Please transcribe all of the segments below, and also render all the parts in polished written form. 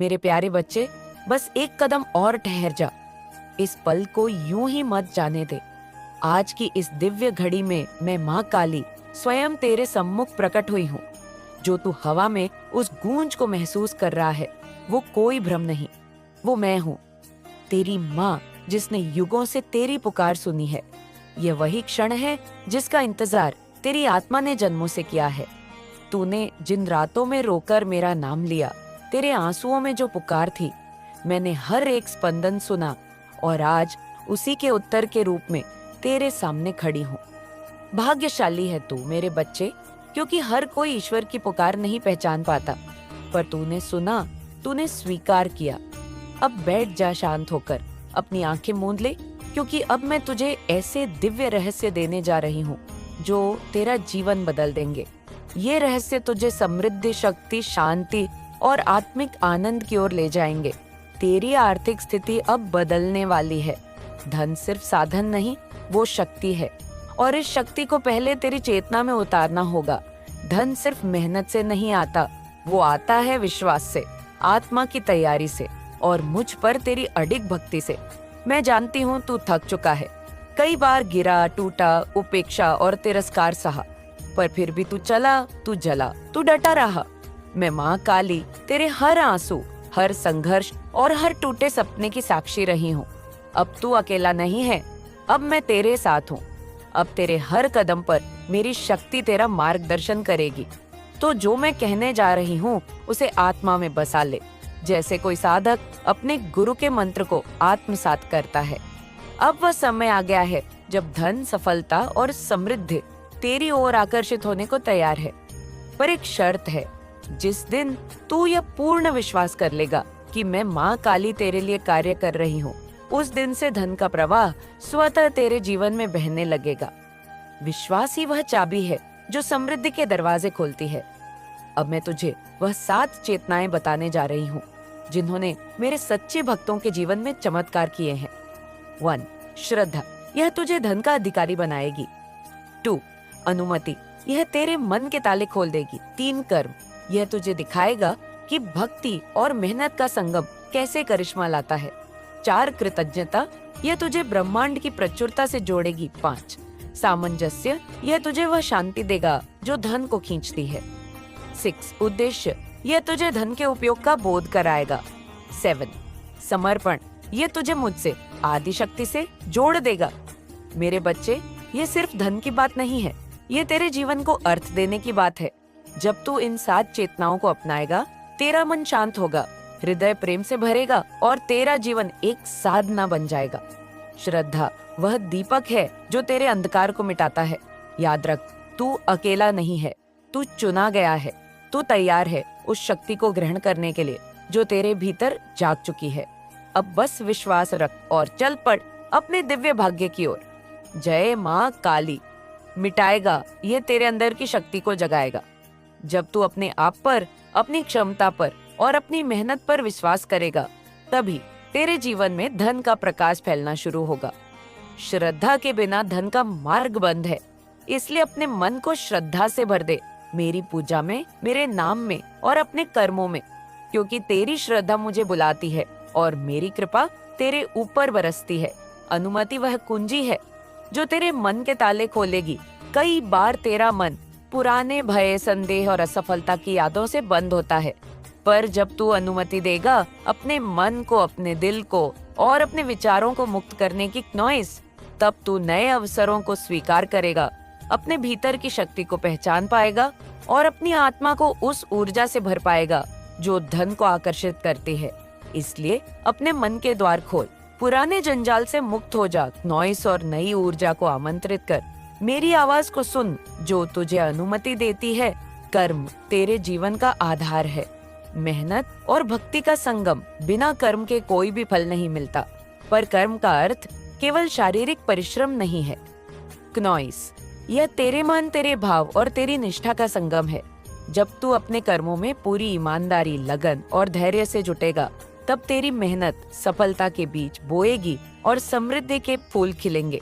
मेरे प्यारे बच्चे, बस एक कदम और ठहर जा। इस पल को यूं ही मत जाने दे। आज की इस दिव्य घड़ी में मैं माँ काली स्वयं तेरे सम्मुख प्रकट हुई हूँ। जो तू हवा में उस गूंज को महसूस कर रहा है, वो कोई भ्रम नहीं, वो मैं हूँ, तेरी माँ, जिसने युगों से तेरी पुकार सुनी है। यह वही क्षण है जिसका इंतजार तेरी आत्मा ने जन्मों से किया है। तूने जिन रातों में रोकर मेरा नाम लिया, तेरे आंसुओं में जो पुकार थी, मैंने हर एक स्पंदन सुना और आज उसी के उत्तर के रूप में तेरे सामने खड़ी हूँ। भाग्यशाली है तू मेरे बच्चे, क्योंकि हर कोई ईश्वर की पुकार नहीं पहचान पाता, पर तूने सुना, तूने स्वीकार किया। अब बैठ जा शांत होकर, अपनी आंखें मूंद ले, क्योंकि अब मैं तुझे ऐसे दिव्य रहस्य देने जा रही हूँ जो तेरा जीवन बदल देंगे। ये रहस्य तुझे समृद्धि, शक्ति, शांति और आत्मिक आनंद की ओर ले जाएंगे। तेरी आर्थिक स्थिति अब बदलने वाली है। धन सिर्फ साधन नहीं, वो शक्ति है, और इस शक्ति को पहले तेरी चेतना में उतारना होगा। धन सिर्फ मेहनत से नहीं आता, वो आता है विश्वास से, आत्मा की तैयारी से और मुझ पर तेरी अडिग भक्ति से। मैं जानती हूँ तू थक चुका है, कई बार गिरा, टूटा, उपेक्षा और तिरस्कार सहा, पर फिर भी तू चला, तू जला, तू डटा रहा। मैं माँ काली तेरे हर आंसू, हर संघर्ष और हर टूटे सपने की साक्षी रही हूँ। अब तू अकेला नहीं है, अब मैं तेरे साथ हूँ। अब तेरे हर कदम पर मेरी शक्ति तेरा मार्गदर्शन करेगी। तो जो मैं कहने जा रही हूँ उसे आत्मा में बसा ले, जैसे कोई साधक अपने गुरु के मंत्र को आत्मसात करता है। अब वह समय आ गया है जब धन, सफलता और समृद्धि तेरी ओर आकर्षित होने को तैयार है। पर एक शर्त है, जिस दिन तू यह पूर्ण विश्वास कर लेगा कि मैं माँ काली तेरे लिए कार्य कर रही हूँ, उस दिन से धन का प्रवाह स्वतः तेरे जीवन में बहने लगेगा। विश्वास ही वह चाबी है जो समृद्धि के दरवाजे खोलती है। अब मैं तुझे वह 7 चेतनाएं बताने जा रही हूँ जिन्होंने मेरे सच्चे भक्तों के जीवन में चमत्कार किए हैं। 1. श्रद्धा, यह तुझे धन का अधिकारी बनाएगी। 2. अनुमति, यह तेरे मन के ताले खोल देगी। 3. कर्म, यह तुझे दिखाएगा कि भक्ति और मेहनत का संगम कैसे करिश्मा लाता है। 4. कृतज्ञता, यह तुझे ब्रह्मांड की प्रचुरता से जोड़ेगी। 5. सामंजस्य, यह तुझे वह शांति देगा जो धन को खींचती है। 6. उद्देश्य, यह तुझे धन के उपयोग का बोध कराएगा। 7. समर्पण, यह तुझे मुझसे, आदि शक्ति से जोड़ देगा। मेरे बच्चे, ये सिर्फ धन की बात नहीं है, ये तेरे जीवन को अर्थ देने की बात है। जब तू इन 7 चेतनाओं को अपनाएगा, तेरा मन शांत होगा, हृदय प्रेम से भरेगा और तेरा जीवन एक साधना बन जाएगा। श्रद्धा वह दीपक है जो तेरे अंधकार को मिटाता है। याद रख, तू अकेला नहीं है, तू चुना गया है, तू तैयार है उस शक्ति को ग्रहण करने के लिए जो तेरे भीतर जाग चुकी है। अब बस विश्वास रख और चल पड़ अपने दिव्य भाग्य की ओर। जय माँ काली मिटाएगा, ये तेरे अंदर की शक्ति को जगाएगा। जब तू अपने आप पर, अपनी क्षमता पर और अपनी मेहनत पर विश्वास करेगा, तभी तेरे जीवन में धन का प्रकाश फैलना शुरू होगा। श्रद्धा के बिना धन का मार्ग बंद है, इसलिए अपने मन को श्रद्धा से भर दे, मेरी पूजा में, मेरे नाम में और अपने कर्मों में, क्योंकि तेरी श्रद्धा मुझे बुलाती है और मेरी कृपा तेरे ऊपर बरसती है। अनुमति वह कुंजी है जो तेरे मन के ताले खोलेगी। कई बार तेरा मन पुराने भय, संदेह और असफलता की यादों से बंद होता है, पर जब तू अनुमति देगा अपने मन को, अपने दिल को और अपने विचारों को मुक्त करने की नॉइस, तब तू नए अवसरों को स्वीकार करेगा, अपने भीतर की शक्ति को पहचान पाएगा और अपनी आत्मा को उस ऊर्जा से भर पाएगा जो धन को आकर्षित करती है। इसलिए अपने मन के द्वार खोल, पुराने जंजाल से मुक्त हो जा, नॉइस और नई ऊर्जा को आमंत्रित कर। मेरी आवाज को सुन जो तुझे अनुमति देती है। कर्म तेरे जीवन का आधार है। मेहनत और भक्ति का संगम, बिना कर्म के कोई भी फल नहीं मिलता, पर कर्म का अर्थ केवल शारीरिक परिश्रम नहीं है। क्नॉइस, यह तेरे मन, तेरे भाव और तेरी निष्ठा का संगम है। जब तू अपने कर्मों में पूरी ईमानदारी, लगन और धैर्य से जुटेगा, तब तेरी मेहनत सफलता के बीज बोएगी और समृद्धि के फूल खिलेंगे।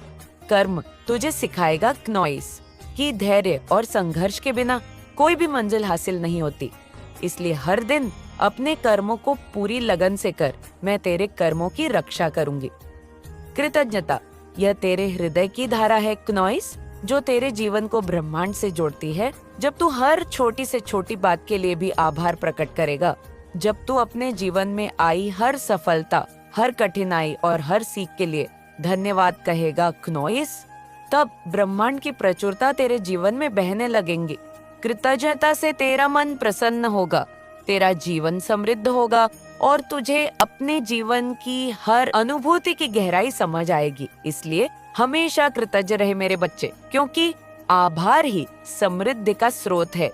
कर्म तुझे सिखाएगा क्नॉइस कि धैर्य और संघर्ष के बिना कोई भी मंजिल हासिल नहीं होती। इसलिए हर दिन अपने कर्मों को पूरी लगन से कर, मैं तेरे कर्मों की रक्षा करूंगी। कृतज्ञता, यह तेरे हृदय की धारा है क्नॉइस, जो तेरे जीवन को ब्रह्मांड से जोड़ती है। जब तू हर छोटी से छोटी बात के लिए भी आभार प्रकट करेगा, जब तू अपने जीवन में आई हर सफलता, हर कठिनाई और हर सीख के लिए धन्यवाद कहेगा क्नॉइस, तब ब्रह्मांड की प्रचुरता तेरे जीवन में बहने लगेंगी। कृतज्ञता से तेरा मन प्रसन्न होगा, तेरा जीवन समृद्ध होगा और तुझे अपने जीवन की हर अनुभूति की गहराई समझ आएगी। इसलिए हमेशा कृतज्ञ रहे मेरे बच्चे, क्योंकि आभार ही समृद्धि का स्रोत है।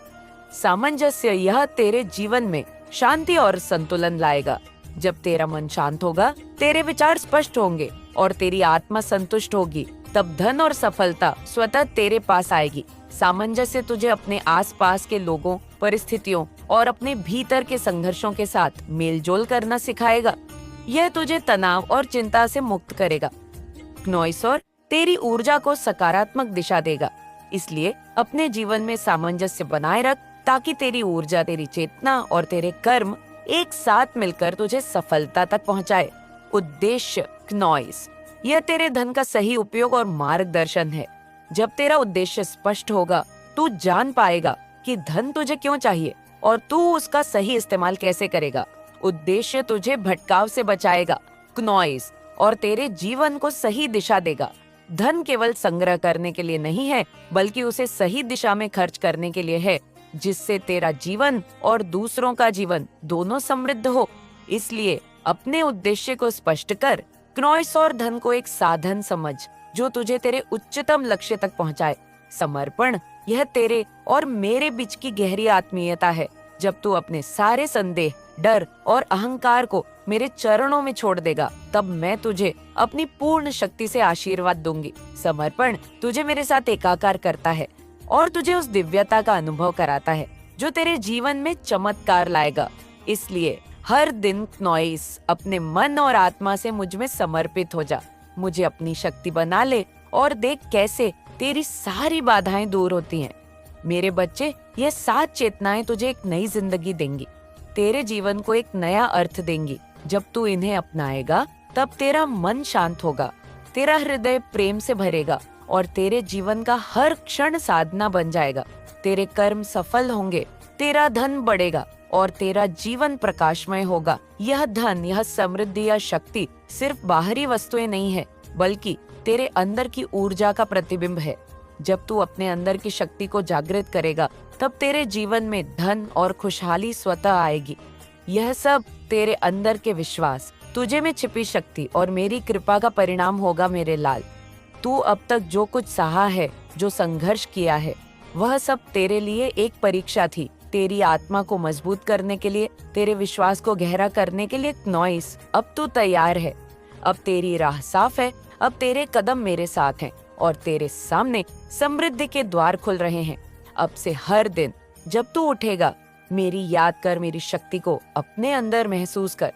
सामंजस्य, यह तेरे जीवन में शांति और संतुलन लाएगा। जब तेरा मन शांत होगा, तेरे विचार स्पष्ट होंगे और तेरी आत्मा संतुष्ट होगी, तब धन और सफलता स्वतः तेरे पास आएगी। सामंजस्य तुझे अपने आसपास के लोगों, परिस्थितियों और अपने भीतर के संघर्षों के साथ मेलजोल करना सिखाएगा। यह तुझे तनाव और चिंता से मुक्त करेगा। क्नॉइसर तेरी ऊर्जा को सकारात्मक दिशा देगा। इसलिए अपने जीवन में सामंजस्य बनाए रख, ताकि तेरी ऊर्जा, तेरी चेतना और तेरे कर्म एक साथ मिलकर तुझे सफलता तक पहुंचाए। उद्देश्य क्नॉइस, यह तेरे धन का सही उपयोग और मार्गदर्शन है। जब तेरा उद्देश्य स्पष्ट होगा, तू जान पाएगा कि धन तुझे क्यों चाहिए और तू उसका सही इस्तेमाल कैसे करेगा। उद्देश्य तुझे भटकाव से बचाएगा क्नॉइस, और तेरे जीवन को सही दिशा देगा। धन केवल संग्रह करने के लिए नहीं है, बल्कि उसे सही दिशा में खर्च करने के लिए है, जिससे तेरा जीवन और दूसरों का जीवन दोनों समृद्ध हो। इसलिए अपने उद्देश्य को स्पष्ट कर क्नॉइस, और धन को एक साधन समझ जो तुझे तेरे उच्चतम लक्ष्य तक पहुंचाए। समर्पण, यह तेरे और मेरे बीच की गहरी आत्मीयता है। जब तू अपने सारे संदेह, डर और अहंकार को मेरे चरणों में छोड़ देगा, तब मैं तुझे अपनी पूर्ण शक्ति से आशीर्वाद दूंगी। समर्पण तुझे मेरे साथ एकाकार करता है और तुझे उस दिव्यता का अनुभव कराता है जो तेरे जीवन में चमत्कार लाएगा। इसलिए हर दिन क्नॉइस, अपने मन और आत्मा से मुझ में समर्पित हो जा। मुझे अपनी शक्ति बना ले और देख कैसे तेरी सारी बाधाएं दूर होती हैं। मेरे बच्चे, ये 7 चेतनाएं तुझे एक नई जिंदगी देंगी, तेरे जीवन को एक नया अर्थ देंगी। जब तू इन्हें अपनाएगा, तब तेरा मन शांत होगा, तेरा हृदय प्रेम से भरेगा और तेरे जीवन का हर क्षण साधना बन जाएगा। तेरे कर्म सफल होंगे, तेरा धन बढ़ेगा और तेरा जीवन प्रकाशमय होगा। यह धन, यह समृद्धि, यह शक्ति सिर्फ बाहरी वस्तुएं नहीं है, बल्कि तेरे अंदर की ऊर्जा का प्रतिबिंब है। जब तू अपने अंदर की शक्ति को जागृत करेगा, तब तेरे जीवन में धन और खुशहाली स्वतः आएगी। यह सब तेरे अंदर के विश्वास, तुझे में छिपी शक्ति और मेरी कृपा का परिणाम होगा मेरे लाल। तू अब तक जो कुछ सहा है, जो संघर्ष किया है, वह सब तेरे लिए एक परीक्षा थी। तेरी आत्मा को मजबूत करने के लिए, तेरे विश्वास को गहरा करने के लिए क्नॉइस, अब तू तैयार है। अब तेरी राह साफ है, अब तेरे कदम मेरे साथ हैं और तेरे सामने समृद्धि के द्वार खुल रहे हैं। अब से हर दिन जब तू उठेगा, मेरी याद कर, मेरी शक्ति को अपने अंदर महसूस कर।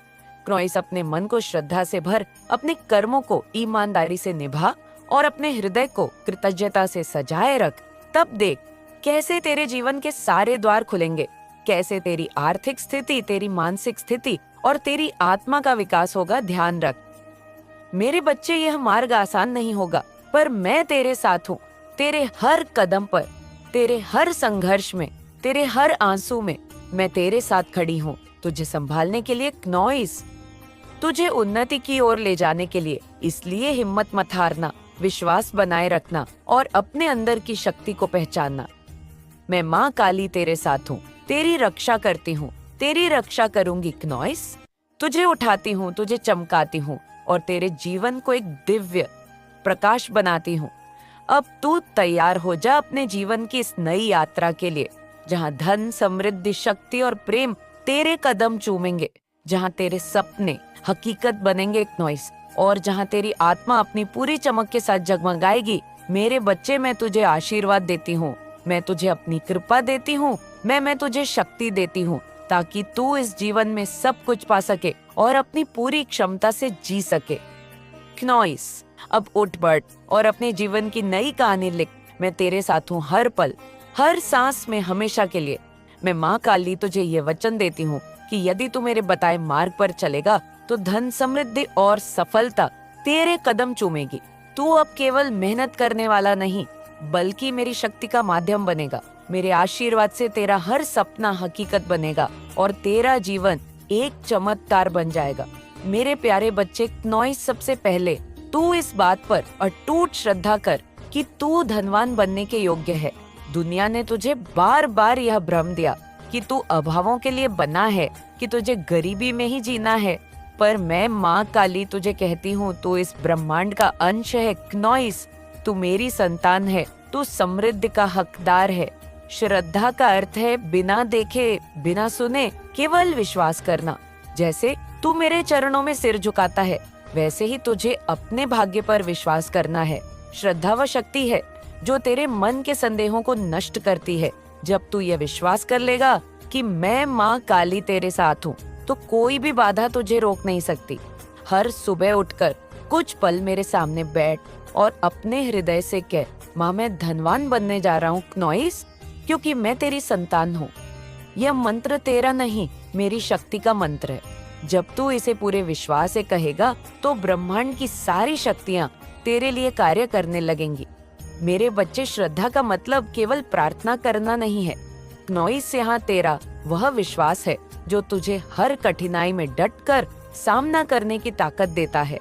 क्नॉइस, अपने मन को श्रद्धा से भर, अपने कर्मों को ईमानदारी से निभा और अपने हृदय को कृतज्ञता से सजाए रख। तब देख कैसे तेरे जीवन के सारे द्वार खुलेंगे, कैसे तेरी आर्थिक स्थिति, तेरी मानसिक स्थिति और तेरी आत्मा का विकास होगा। ध्यान रख मेरे बच्चे, यह मार्ग आसान नहीं होगा, पर मैं तेरे साथ हूँ। तेरे हर कदम पर, तेरे हर संघर्ष में, तेरे हर आंसू में मैं तेरे साथ खड़ी हूँ, तुझे संभालने के लिए क्नॉइस, तुझे उन्नति की ओर ले जाने के लिए। इसलिए हिम्मत मत हारना, विश्वास बनाए रखना और अपने अंदर की शक्ति को पहचानना। मैं माँ काली तेरे साथ हूँ, तेरी रक्षा करती हूँ, तेरी रक्षा करूंगी क्नॉइस। तुझे उठाती हूँ, तुझे चमकाती हूँ और तेरे जीवन को एक दिव्य प्रकाश बनाती हूँ। अब तू तैयार हो जा अपने जीवन की इस नई यात्रा के लिए, जहाँ धन, समृद्धि, शक्ति और प्रेम तेरे कदम चूमेंगे, जहाँ तेरे सपने हकीकत बनेंगे क्नॉइस, और जहाँ तेरी आत्मा अपनी पूरी चमक के साथ जगमगाएगी। मेरे बच्चे, मैं तुझे आशीर्वाद देती हूँ, मैं तुझे अपनी कृपा देती हूँ, मैं तुझे शक्ति देती हूँ, ताकि तू इस जीवन में सब कुछ पा सके और अपनी पूरी क्षमता से जी सके। क्नॉइस, अब उठ बढ़ और अपने जीवन की नई कहानी लिख। मैं तेरे साथ हूँ हर पल, हर सांस में, हमेशा के लिए। मैं माँ काली तुझे ये वचन देती हूँ कि यदि तू मेरे बताए मार्ग पर चलेगा तो धन, समृद्धि और सफलता तेरे कदम चूमेगी। तू अब केवल मेहनत करने वाला नहीं, बल्कि मेरी शक्ति का माध्यम बनेगा। मेरे आशीर्वाद से तेरा हर सपना हकीकत बनेगा और तेरा जीवन एक चमत्कार बन जाएगा। मेरे प्यारे बच्चे क्नोइस, सबसे पहले तू इस बात पर अटूट श्रद्धा कर कि तू धनवान बनने के योग्य है। दुनिया ने तुझे बार बार यह भ्रम दिया कि तू अभावों के लिए बना है, कि तुझे गरीबी में ही जीना है। पर मैं माँ काली तुझे कहती हूँ, तू इस ब्रह्मांड का अंश है क्नोइस। तू मेरी संतान है, तू समृद्धि का हकदार है। श्रद्धा का अर्थ है बिना देखे, बिना सुने केवल विश्वास करना। जैसे तू मेरे चरणों में सिर झुकाता है, वैसे ही तुझे अपने भाग्य पर विश्वास करना है। श्रद्धा वह शक्ति है जो तेरे मन के संदेहों को नष्ट करती है। जब तू यह विश्वास कर लेगा कि मैं माँ काली तेरे साथ हूँ, तो कोई भी बाधा तुझे रोक नहीं सकती। हर सुबह उठकर कुछ पल मेरे सामने बैठ और अपने हृदय से कह, माँ मैं धनवान बनने जा रहा हूँ क्नोइस, क्योंकि मैं तेरी संतान हूँ। यह मंत्र तेरा नहीं, मेरी शक्ति का मंत्र है। जब तू इसे पूरे विश्वास से कहेगा तो ब्रह्मांड की सारी शक्तियाँ तेरे लिए कार्य करने लगेंगी। मेरे बच्चे, श्रद्धा का मतलब केवल प्रार्थना करना नहीं है। क्नोइस, यहाँ तेरा वह विश्वास है जो तुझे हर कठिनाई में डटकर सामना करने की ताकत देता है।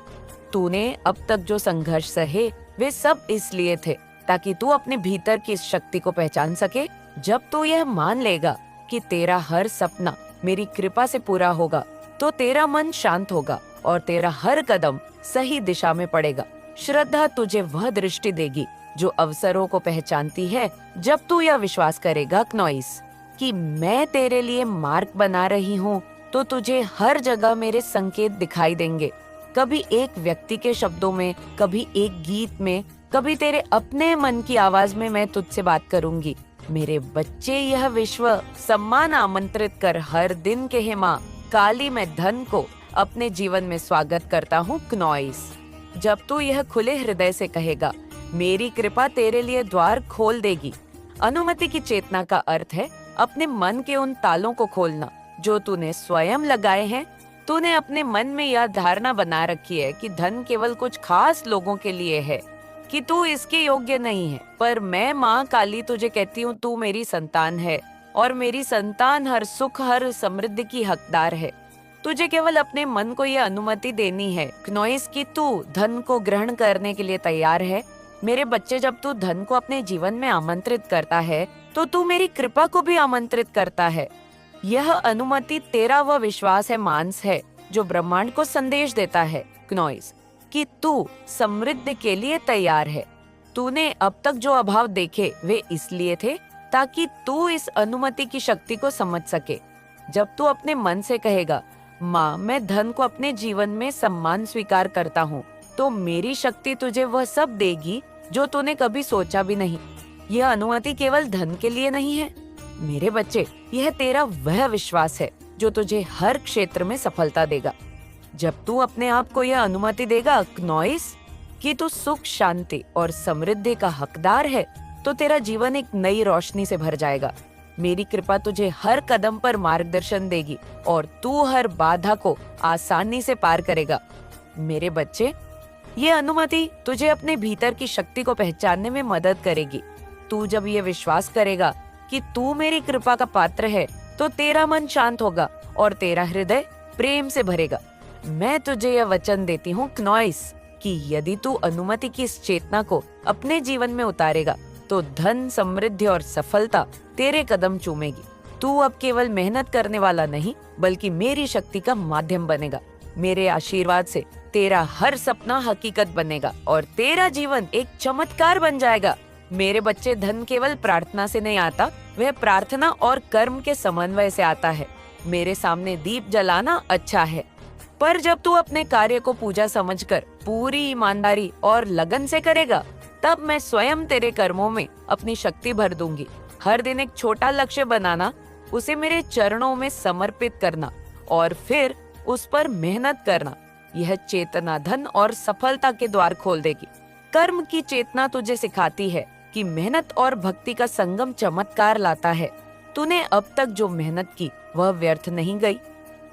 तूने अब तक जो संघर्ष सहे वे सब इसलिए थे ताकि तू अपने भीतर की इस शक्ति को पहचान सके। जब तू यह मान लेगा कि तेरा हर सपना मेरी कृपा से पूरा होगा, तो तेरा मन शांत होगा और तेरा हर कदम सही दिशा में पड़ेगा। श्रद्धा तुझे वह दृष्टि देगी जो अवसरों को पहचानती है। जब तू यह विश्वास करेगा क्नोइस कि मैं तेरे लिए मार्ग बना रही हूँ, तो तुझे हर जगह मेरे संकेत दिखाई देंगे। कभी एक व्यक्ति के शब्दों में, कभी एक गीत में, कभी तेरे अपने मन की आवाज में मैं तुझसे बात करूंगी। मेरे बच्चे, यह विश्व सम्मान आमंत्रित कर हर दिन कहे, माँ काली मैं धन को अपने जीवन में स्वागत करता हूँ क्नोइस। जब तू यह खुले हृदय से कहेगा, मेरी कृपा तेरे लिए द्वार खोल देगी। अनुमति की चेतना का अर्थ है अपने मन के उन तालों को खोलना जो तूने स्वयं लगाए हैं। तूने अपने मन में यह धारणा बना रखी है कि धन केवल कुछ खास लोगों के लिए है, कि तू इसके योग्य नहीं है। पर मैं माँ काली तुझे कहती हूँ, तू मेरी संतान है और मेरी संतान हर सुख, हर समृद्धि की हकदार है। तुझे केवल अपने मन को यह अनुमति देनी है क्नोइस कि तू धन को ग्रहण करने के लिए तैयार है। मेरे बच्चे, जब तू धन को अपने जीवन में आमंत्रित करता है, तो तू मेरी कृपा को भी आमंत्रित करता है। यह अनुमति तेरा वह विश्वास है, मांस है, जो ब्रह्मांड को संदेश देता है क्नोइस कि तू समृद्धि के लिए तैयार है। तूने अब तक जो अभाव देखे वे इसलिए थे ताकि तू इस अनुमति की शक्ति को समझ सके। जब तू अपने मन से कहेगा, माँ मैं धन को अपने जीवन में सम्मान स्वीकार करता हूँ, तो मेरी शक्ति तुझे वह सब देगी जो तूने कभी सोचा भी नहीं। यह अनुमति केवल धन के लिए नहीं है मेरे बच्चे, यह तेरा वह विश्वास है जो तुझे हर क्षेत्र में सफलता देगा। जब तू अपने आप को यह अनुमति देगा क्नोइस कि तू सुख, शांति और समृद्धि का हकदार है, तो तेरा जीवन एक नई रोशनी से भर जाएगा। मेरी कृपा तुझे हर कदम पर मार्गदर्शन देगी और तू हर बाधा को आसानी से पार करेगा। मेरे बच्चे, ये अनुमति तुझे अपने भीतर की शक्ति को पहचानने में मदद करेगी। तू जब ये विश्वास करेगा कि तू मेरी कृपा का पात्र है, तो तेरा मन शांत होगा और तेरा हृदय प्रेम से भरेगा। मैं तुझे यह वचन देती हूँ क्नोइस कि यदि तू अनुमति की इस चेतना को अपने जीवन में उतारेगा, तो धन, समृद्धि और सफलता तेरे कदम चूमेगी। तू अब केवल मेहनत करने वाला नहीं, बल्कि मेरी शक्ति का माध्यम बनेगा। मेरे आशीर्वाद से तेरा हर सपना हकीकत बनेगा और तेरा जीवन एक चमत्कार बन जाएगा। मेरे बच्चे, धन केवल प्रार्थना से नहीं आता, वह प्रार्थना और कर्म के समन्वय से आता है। मेरे सामने दीप जलाना अच्छा है, पर जब तू अपने कार्य को पूजा समझकर पूरी ईमानदारी और लगन से करेगा, तब मैं स्वयं तेरे कर्मों में अपनी शक्ति भर दूंगी। हर दिन एक छोटा लक्ष्य बनाना, उसे मेरे चरणों में समर्पित करना और फिर उस पर मेहनत करना, यह चेतना धन और सफलता के द्वार खोल देगी। कर्म की चेतना तुझे सिखाती है कि मेहनत और भक्ति का संगम चमत्कार लाता है। तूने अब तक जो मेहनत की वह व्यर्थ नहीं गई।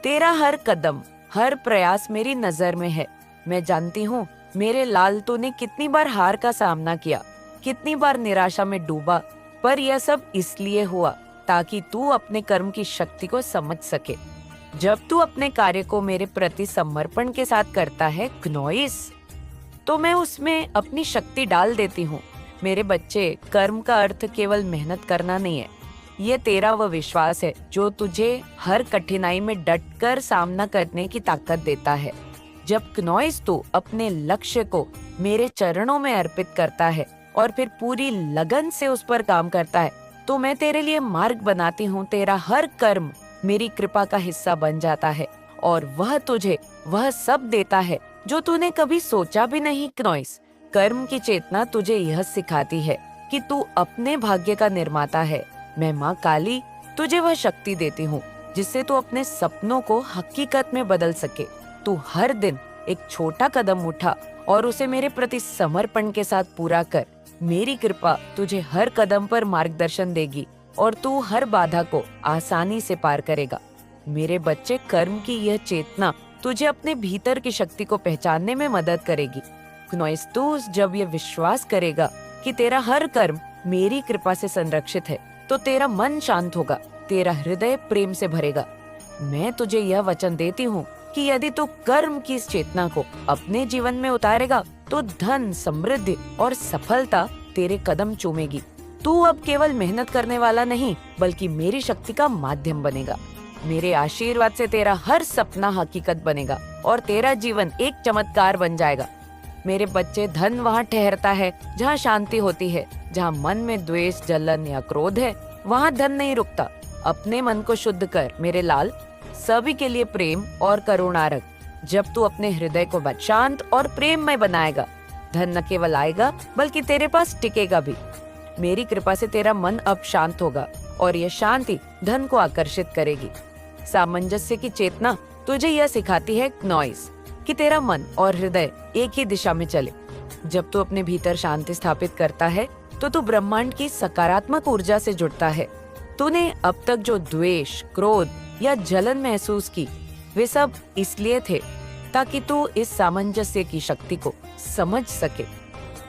तेरा हर कदम, हर प्रयास मेरी नजर में है। मैं जानती हूँ मेरे लाल, तूने कितनी बार हार का सामना किया, कितनी बार निराशा में डूबा, पर यह सब इसलिए हुआ ताकि तू अपने कर्म की शक्ति को समझ सके। जब तू अपने कार्य को मेरे प्रति समर्पण के साथ करता है ग्नोइस, तो मैं उसमें अपनी शक्ति डाल देती हूँ। मेरे बच्चे, कर्म का अर्थ केवल मेहनत करना नहीं है, ये तेरा वह विश्वास है जो तुझे हर कठिनाई में डटकर सामना करने की ताकत देता है। जब ग्नोइस तू अपने लक्ष्य को मेरे चरणों में अर्पित करता है और फिर पूरी लगन से उस पर काम करता है, तो मैं तेरे लिए मार्ग बनाती हूँ। तेरा हर कर्म मेरी कृपा का हिस्सा बन जाता है और वह तुझे वह सब देता है जो तूने कभी सोचा भी नहीं। ग्नोइस, कर्म की चेतना तुझे यह सिखाती है कि तू अपने भाग्य का निर्माता है। मैं माँ काली तुझे वह शक्ति देती हूँ जिससे तू अपने सपनों को हकीकत में बदल सके। तू हर दिन एक छोटा कदम उठा और उसे मेरे प्रति समर्पण के साथ पूरा कर। मेरी कृपा तुझे हर कदम पर मार्गदर्शन देगी और तू हर बाधा को आसानी से पार करेगा। मेरे बच्चे, कर्म की यह चेतना तुझे अपने भीतर की शक्ति को पहचानने में मदद करेगी। ग्नोइस, तू जब ये विश्वास करेगा कि तेरा हर कर्म मेरी कृपा से संरक्षित है, तो तेरा मन शांत होगा, तेरा हृदय प्रेम से भरेगा। मैं तुझे यह वचन देती हूँ कि यदि तू कर्म की इस चेतना को अपने जीवन में उतारेगा, तो धन, समृद्धि और सफलता तेरे कदम चूमेगी। तू अब केवल मेहनत करने वाला नहीं, बल्कि मेरी शक्ति का माध्यम बनेगा। मेरे आशीर्वाद से तेरा हर सपना हकीकत बनेगा और तेरा जीवन एक चमत्कार बन जाएगा। मेरे बच्चे, धन वहाँ ठहरता है जहाँ शांति होती है। जहाँ मन में द्वेष, जलन या क्रोध है, वहाँ धन नहीं रुकता। अपने मन को शुद्ध कर मेरे लाल, सभी के लिए प्रेम और करुणा रख। जब तू अपने हृदय को शांत और प्रेममय बनाएगा, धन न केवल आएगा बल्कि तेरे पास टिकेगा भी। मेरी कृपा से तेरा मन अब शांत होगा और यह शांति धन को आकर्षित करेगी। सामंजस्य की चेतना तुझे यह सिखाती है ग्नोइस, कि तेरा मन और हृदय एक ही दिशा में चले। जब तू अपने भीतर शांति स्थापित करता है, तो तू ब्रह्मांड की सकारात्मक ऊर्जा से जुड़ता है। तूने अब तक जो द्वेष, क्रोध या जलन महसूस की, वे सब इसलिए थे ताकि तू इस सामंजस्य की शक्ति को समझ सके।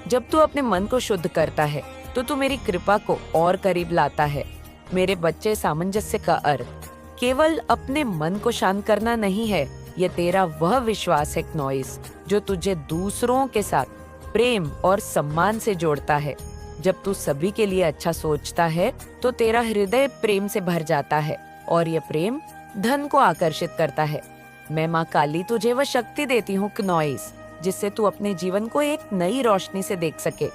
जब तू अपने मन को शुद्ध करता है, तो तू मेरी कृपा को और करीब लाता है। मेरे बच्चे, सामंजस्य का अर्थ केवल अपने मन को शांत करना नहीं है, यह तेरा वह विश्वास है ग्नोइस, जो तुझे दूसरों के साथ प्रेम और सम्मान से जोड़ता है। जब तू सभी के लिए अच्छा सोचता है, तो तेरा हृदय प्रेम से भर जाता है और यह प्रेम धन को आकर्षित करता है। मैं माँ काली तुझे वह शक्ति देती हूँ ग्नोइस, जिससे तू अपने जीवन को एक नई रोशनी से देख सके।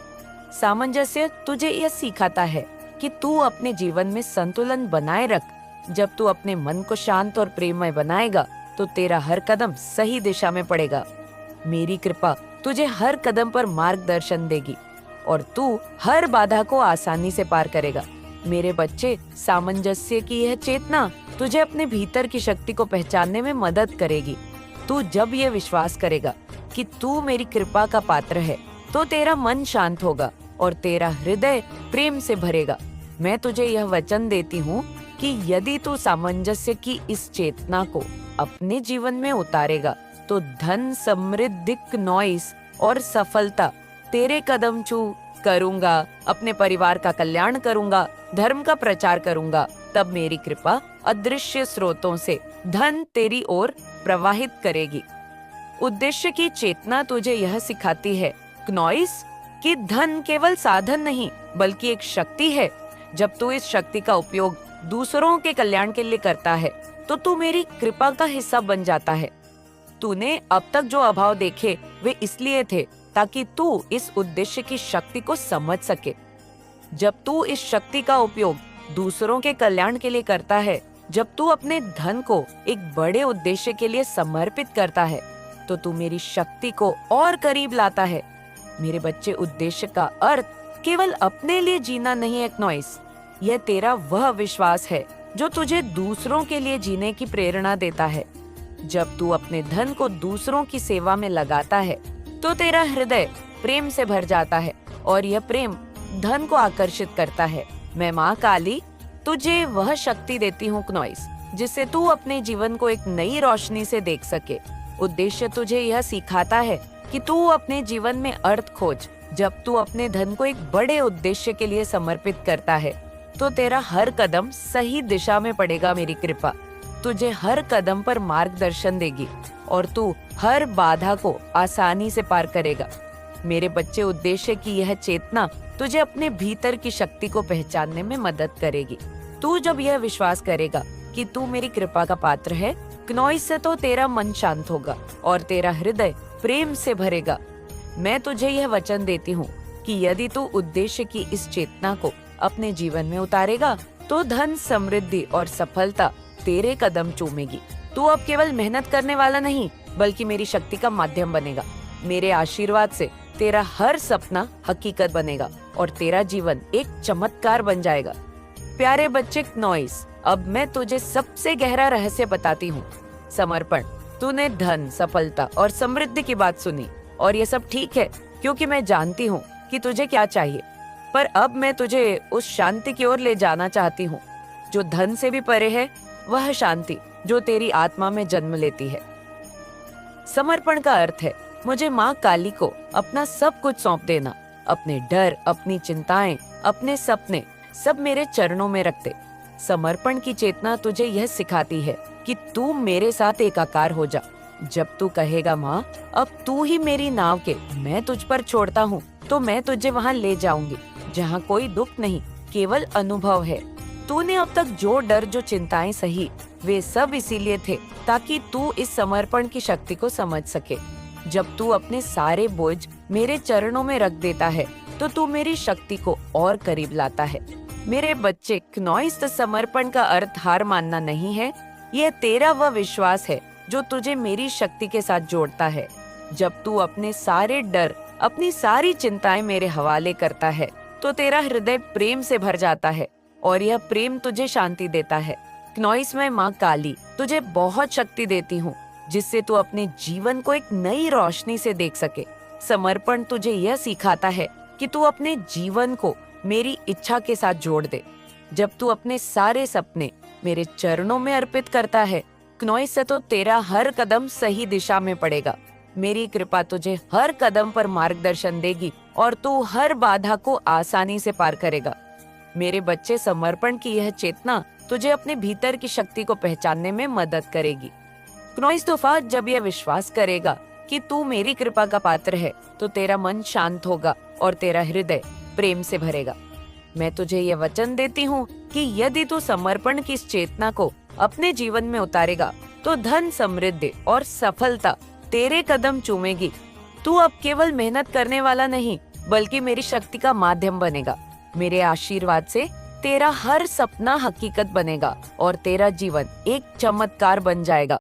सामंजस्य तुझे यह सिखाता है कि तू अपने जीवन में संतुलन बनाए रख। जब तू अपने मन को शांत और प्रेममय बनाएगा, तो तेरा हर कदम सही दिशा में पड़ेगा। मेरी कृपा तुझे हर कदम पर मार्गदर्शन देगी और तू हर बाधा को आसानी से पार करेगा। मेरे बच्चे, सामंजस्य की यह चेतना तुझे अपने भीतर की शक्ति को पहचानने में मदद करेगी। तू जब ये विश्वास करेगा कि तू मेरी कृपा का पात्र है, तो तेरा मन शांत होगा और तेरा हृदय प्रेम से भरेगा। मैं तुझे यह वचन देती हूँ कि यदि तू सामंजस्य की इस चेतना को अपने जीवन में उतारेगा, तो धन, समृद्धि, ग्नोइस और सफलता तेरे कदम छू करूंगा। अपने परिवार का कल्याण करूंगा, धर्म का प्रचार करूंगा। तब मेरी कृपा अदृश्य स्रोतों से धन तेरी ओर प्रवाहित करेगी। उद्देश्य की चेतना तुझे यह सिखाती है ग्नोइस, कि धन केवल साधन नहीं, बल्कि एक शक्ति है। जब तू इस शक्ति का उपयोग दूसरों के कल्याण के लिए करता है, तो तू मेरी कृपा का हिस्सा बन जाता है। तूने अब तक जो अभाव देखे, वे इसलिए थे ताकि तू इस उद्देश्य की शक्ति को समझ सके। जब तू इस शक्ति का उपयोग दूसरों के कल्याण के लिए करता है, जब तू अपने धन को एक बड़े उद्देश्य के लिए समर्पित करता है, तो तू मेरी शक्ति को और करीब लाता है। मेरे बच्चे, उद्देश्य का अर्थ केवल अपने लिए जीना नहीं है ग्नोइस, यह तेरा वह विश्वास है जो तुझे दूसरों के लिए जीने की प्रेरणा देता है। जब तू अपने धन को दूसरों की सेवा में लगाता है, तो तेरा हृदय प्रेम से भर जाता है और यह प्रेम धन को आकर्षित करता है। मैं माँ काली तुझे वह शक्ति देती हूँ ग्नोइस, जिससे तू अपने जीवन को एक नई रोशनी से देख सके। उद्देश्य तुझे यह सिखाता है कि तू अपने जीवन में अर्थ खोज। जब तू अपने धन को एक बड़े उद्देश्य के लिए समर्पित करता है तो तेरा हर कदम सही दिशा में पड़ेगा। मेरी कृपा तुझे हर कदम पर मार्गदर्शन देगी और तू हर बाधा को आसानी से पार करेगा। मेरे बच्चे, उद्देश्य की यह चेतना तुझे अपने भीतर की शक्ति को पहचानने में मदद करेगी। तू जब यह विश्वास करेगा कि तू मेरी कृपा का पात्र है, क्नोइस से तो तेरा मन शांत होगा और तेरा हृदय प्रेम से भरेगा। मैं तुझे यह वचन देती हूँ कि यदि तू उद्देश्य की इस चेतना को अपने जीवन में उतारेगा तो धन, समृद्धि और सफलता तेरे कदम चूमेगी। तू अब केवल मेहनत करने वाला नहीं बल्कि मेरी शक्ति का माध्यम बनेगा। मेरे आशीर्वाद से तेरा हर सपना हकीकत बनेगा और तेरा जीवन एक चमत्कार बन जाएगा। प्यारे बच्चे क्नोइस, अब मैं तुझे सबसे गहरा रहस्य बताती हूँ, समर्पण। तूने धन, सफलता और समृद्धि की बात सुनी और ये सब ठीक है क्योंकि मैं जानती हूँ कि तुझे क्या चाहिए। पर अब मैं तुझे उस शांति की ओर ले जाना चाहती हूँ जो धन से भी परे है, वह शांति जो तेरी आत्मा में जन्म लेती है। समर्पण का अर्थ है मुझे माँ काली को अपना सब कुछ सौंप देना। अपने डर, अपनी चिंताएं, अपने सपने सब मेरे चरणों में रख दे। समर्पण की चेतना तुझे यह सिखाती है कि तू मेरे साथ एकाकार हो जा। जब तू कहेगा माँ अब तू ही मेरी नाव के मैं तुझ पर छोड़ता हूँ, तो मैं तुझे वहाँ ले जाऊंगी जहाँ कोई दुख नहीं, केवल अनुभव है। तूने अब तक जो डर, जो चिंताएं सही, वे सब इसीलिए थे ताकि तू इस समर्पण की शक्ति को समझ सके। जब तू अपने सारे बोझ मेरे चरणों में रख देता है तो तू मेरी शक्ति को और करीब लाता है। मेरे बच्चे, क्नोइस समर्पण का अर्थ हार मानना नहीं है। यह तेरा वह विश्वास है जो तुझे मेरी शक्ति के साथ जोड़ता है। जब तू अपने सारे डर, अपनी सारी चिंताएं मेरे हवाले करता है तो तेरा हृदय प्रेम से भर जाता है और यह प्रेम तुझे शांति देता है। क्नोइस, मैं माँ काली तुझे बहुत शक्ति देती हूँ जिससे तू अपने जीवन को एक नई रोशनी से देख सके। समर्पण तुझे यह सिखाता है कि तू अपने जीवन को मेरी इच्छा के साथ जोड़ दे। जब तू अपने सारे सपने मेरे चरणों में अर्पित करता है, क्नोइस से तो तेरा हर कदम सही दिशा में पड़ेगा। मेरी कृपा तुझे हर कदम पर मार्गदर्शन देगी और तू हर बाधा को आसानी से पार करेगा। मेरे बच्चे, समर्पण की यह चेतना तुझे अपने भीतर की शक्ति को पहचानने में मदद करेगी। क्नोइस तूफा, जब यह विश्वास करेगा कि तू मेरी कृपा का पात्र है तो तेरा मन शांत होगा और तेरा हृदय प्रेम से भरेगा। मैं तुझे यह वचन देती हूँ कि यदि तू समर्पण की इस चेतना को अपने जीवन में उतारेगा तो धन, समृद्धि और सफलता तेरे कदम चूमेगी। तू अब केवल मेहनत करने वाला नहीं बल्कि मेरी शक्ति का माध्यम बनेगा। मेरे आशीर्वाद से तेरा हर सपना हकीकत बनेगा और तेरा जीवन एक चमत्कार बन जाएगा।